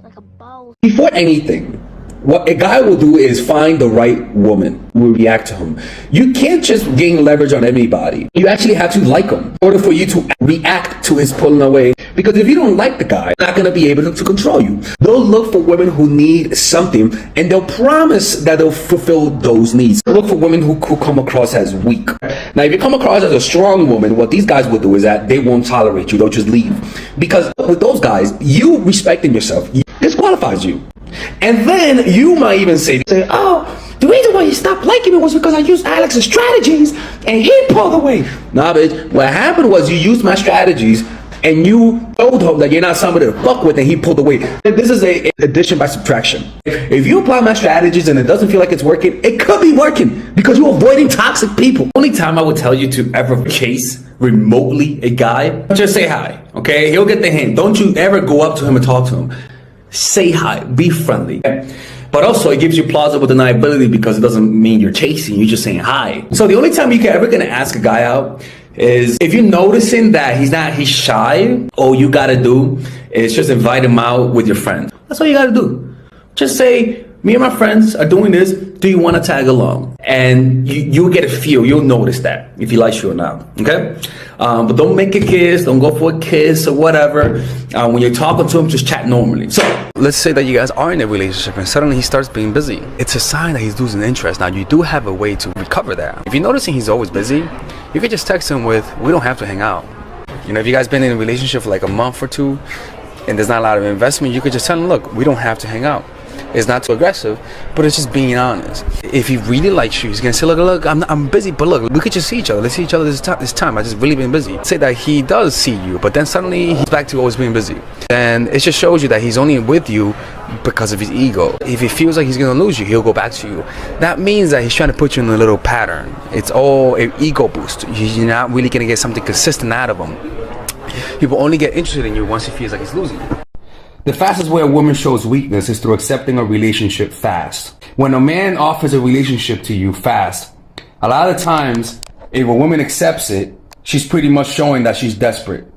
like a ball. Before anything, what a guy will do is find the right woman who will react to him. You can't just gain leverage on anybody. You actually have to like him in order for you to react to his pulling away. Because if you don't like the guy, they're not going to be able to control you. They'll look for women who need something, and they'll promise that they'll fulfill those needs. They'll look for women who come across as weak. Now, if you come across as a strong woman, what these guys will do is that they won't tolerate you. They'll just leave. Because with those guys, you respecting yourself disqualifies you. And then you might even say, oh, the reason why you stopped liking me was because I used Alex's strategies and he pulled away. Nah, bitch. What happened was you used my strategies and you told him that you're not somebody to fuck with and he pulled away. This is a addition by subtraction. If you apply my strategies and it doesn't feel like it's working, it could be working because you're avoiding toxic people. The only time I would tell you to ever chase remotely a guy, just say hi, okay? He'll get the hint. Don't you ever go up to him and talk to him. Say hi, be friendly. But also it gives you plausible deniability because it doesn't mean you're chasing, you're just saying hi. So the only time you're ever gonna ask a guy out is if you're noticing that he's shy, all you gotta do is just invite him out with your friends. That's all you gotta do. Just say, me and my friends are doing this, do you wanna tag along? And you'll get a feel, you'll notice that, if he likes you or not, okay? But don't make a kiss, don't go for a kiss or whatever. When you're talking to him, just chat normally. So, let's say that you guys are in a relationship and suddenly he starts being busy. It's a sign that he's losing interest. Now, you do have a way to recover that. If you're noticing he's always busy, you could just text him with, we don't have to hang out. You know, if you guys been in a relationship for like a month or two and there's not a lot of investment, you could just tell him, look, we don't have to hang out. It's not too aggressive, but it's just being honest. If he really likes you, he's gonna say, look, I'm busy, but look, we could just see each other. Let's see each other this time. I just really been busy. Say that he does see you, but then suddenly he's back to always being busy. And it just shows you that he's only with you because of his ego. If he feels like he's gonna lose you, he'll go back to you. That means that he's trying to put you in a little pattern. It's all an ego boost. You're not really gonna get something consistent out of him. He will only get interested in you once he feels like he's losing you. The fastest way a woman shows weakness is through accepting a relationship fast. When a man offers a relationship to you fast, a lot of times, if a woman accepts it, she's pretty much showing that she's desperate.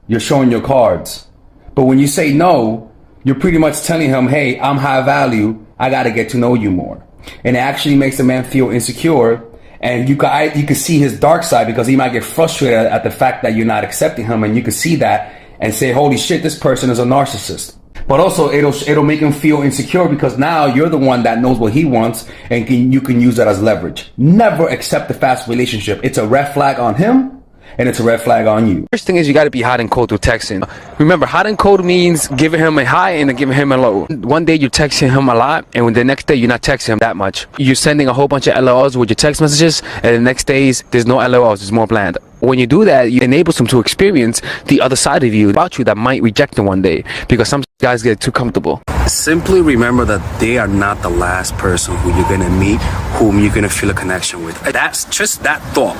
You're showing your cards. But when you say no, you're pretty much telling him, hey, I'm high value, I gotta get to know you more. And it actually makes the man feel insecure, and you can see his dark side because he might get frustrated at the fact that you're not accepting him, and you can see that and say, holy shit, this person is a narcissist. But also it'll make him feel insecure because now you're the one that knows what he wants and you can use that as leverage. Never accept a fast relationship. It's a red flag on him and it's a red flag on you. First thing is you got to be hot and cold through texting. Remember, hot and cold means giving him a high and then giving him a low. One day you're texting him a lot and the next day you're not texting him that much. You're sending a whole bunch of LOLs with your text messages and the next days there's no LOLs, there's more bland. When you do that, it enables them to experience the other side of you, about you, that might reject them one day because some guys get too comfortable. Simply remember that they are not the last person who you're going to meet, whom you're going to feel a connection with. That's just that thought.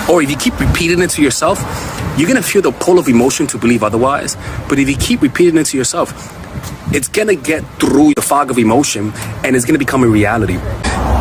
Or if you keep repeating it to yourself, you're going to feel the pull of emotion to believe otherwise. But if you keep repeating it to yourself, it's going to get through the fog of emotion and it's going to become a reality.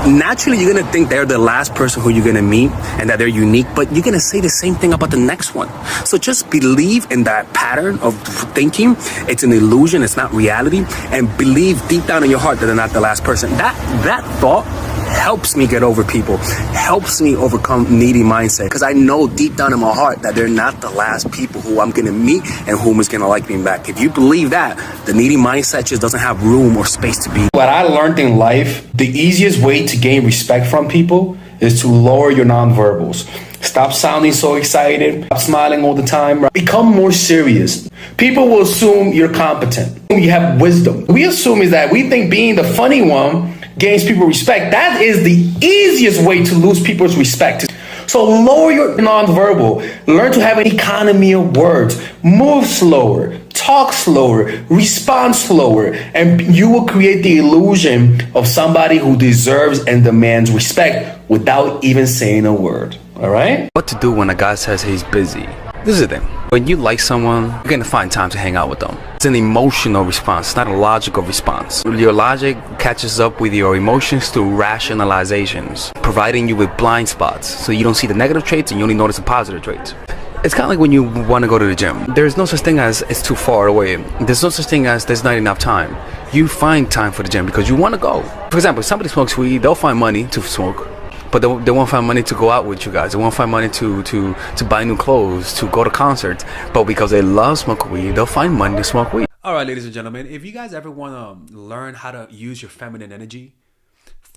Naturally, you're going to think they're the last person who you're going to meet and that they're unique, but you're going to say the same thing about the next one. So just believe in that pattern of thinking. It's an illusion. It's not reality. And believe deep down in your heart that they're not the last person. That thought helps me get over people, helps me overcome needy mindset, because I know deep down in my heart that they're not the last people who I'm going to meet and whom is going to like me back. If you believe that, the needy mindset just doesn't have room or space to be. What I learned in life, the easiest way to gain respect from people is to lower your nonverbals. Stop sounding so excited. Stop smiling all the time. Become more serious. People will assume you're competent. You have wisdom. We assume is that we think being the funny one gains people respect. That is the easiest way to lose people's respect. So lower your nonverbal. Learn to have an economy of words. Move slower. Talk slower. Respond slower. And you will create the illusion of somebody who deserves and demands respect without even saying a word. All right? What to do when a guy says he's busy? This is the thing. When you like someone, you're going to find time to hang out with them. It's an emotional response, it's not a logical response. Your logic catches up with your emotions through rationalizations, providing you with blind spots so you don't see the negative traits and you only notice the positive traits. It's kind of like when you want to go to the gym. There's no such thing as it's too far away. There's no such thing as there's not enough time. You find time for the gym because you want to go. For example, if somebody smokes weed, they'll find money to smoke, but they won't find money to go out with you guys. They won't find money to buy new clothes, to go to concerts. But because they love smoking weed, they'll find money to smoke weed. All right, ladies and gentlemen, if you guys ever want to learn how to use your feminine energy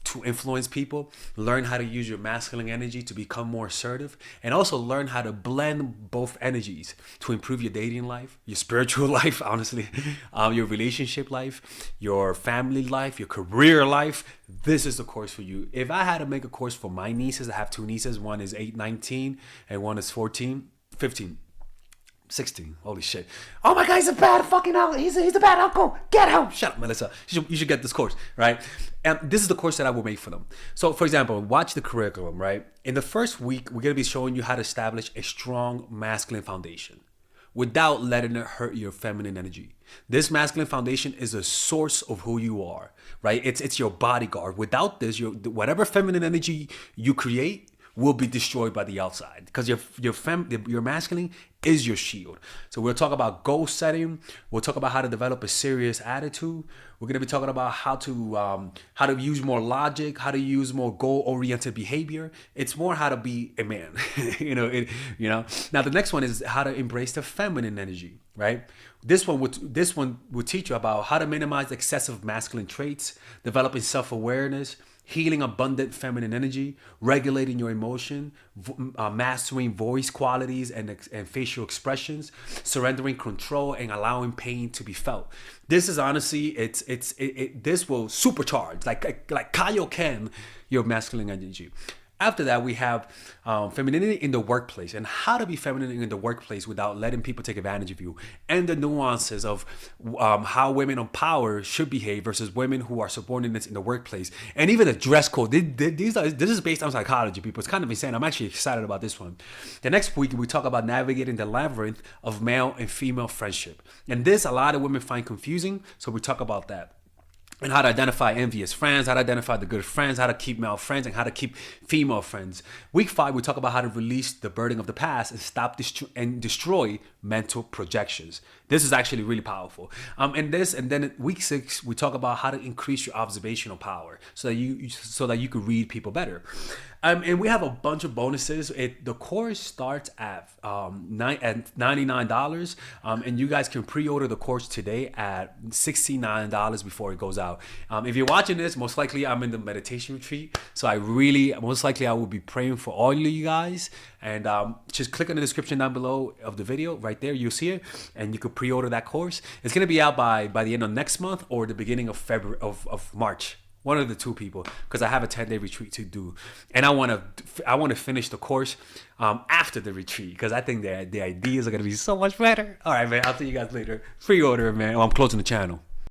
to influence people, learn how to use your masculine energy to become more assertive, and also learn how to blend both energies to improve your dating life, your spiritual life, honestly, your relationship life, your family life, your career life, this is the course for you. If I had to make a course for my nieces, I have two nieces, one is 19 and one is 15. 16. Holy shit. Oh my God, he's a bad fucking uncle. He's a bad uncle. Get him. Shut up, Melissa. You should get this course, right? And this is the course that I will make for them. So, for example, watch the curriculum, right? In the first week, we're going to be showing you how to establish a strong masculine foundation without letting it hurt your feminine energy. This masculine foundation is a source of who you are, right? It's your bodyguard. Without this, whatever feminine energy you create will be destroyed by the outside, because your masculine is your shield. So we'll talk about goal setting. We'll talk about how to develop a serious attitude. We're going to be talking about how to use more logic, how to use more goal-oriented behavior. It's more how to be a man. Now the next one is how to embrace the feminine energy, right? This one will teach you about how to minimize excessive masculine traits, developing self-awareness, healing abundant feminine energy, regulating your emotion, mastering voice qualities and facial expressions, surrendering control, and allowing pain to be felt. This is honestly, this will supercharge, like Kaioken, your masculine energy. After that, we have femininity in the workplace and how to be feminine in the workplace without letting people take advantage of you, and the nuances of how women of power should behave versus women who are subordinates in the workplace, and even the dress code. This is based on psychology, people. It's kind of insane. I'm actually excited about this one. The next week, we talk about navigating the labyrinth of male and female friendship. And this, a lot of women find confusing, so we talk about that. And how to identify envious friends, how to identify the good friends, how to keep male friends, and how to keep female friends. Week 5, we talk about how to release the burden of the past and stop and destroy mental projections. This is actually really powerful. And then week 6, we talk about how to increase your observational power so that you can read people better. And we have a bunch of bonuses. The course starts at $99, and you guys can pre-order the course today at $69 before it goes out. If you're watching this, most likely I'm in the meditation retreat, so most likely I will be praying for all of you guys. And just click on the description down below of the video, right there, you'll see it, and you can pre-order that course. It's gonna be out by the end of next month or the beginning of February of March. One of the two, people, because I have a 10-day retreat to do, and I want to finish the course after the retreat, because I think the ideas are gonna be so much better. All right, man. I'll see you guys later. Pre-order, man. Oh, I'm closing the channel.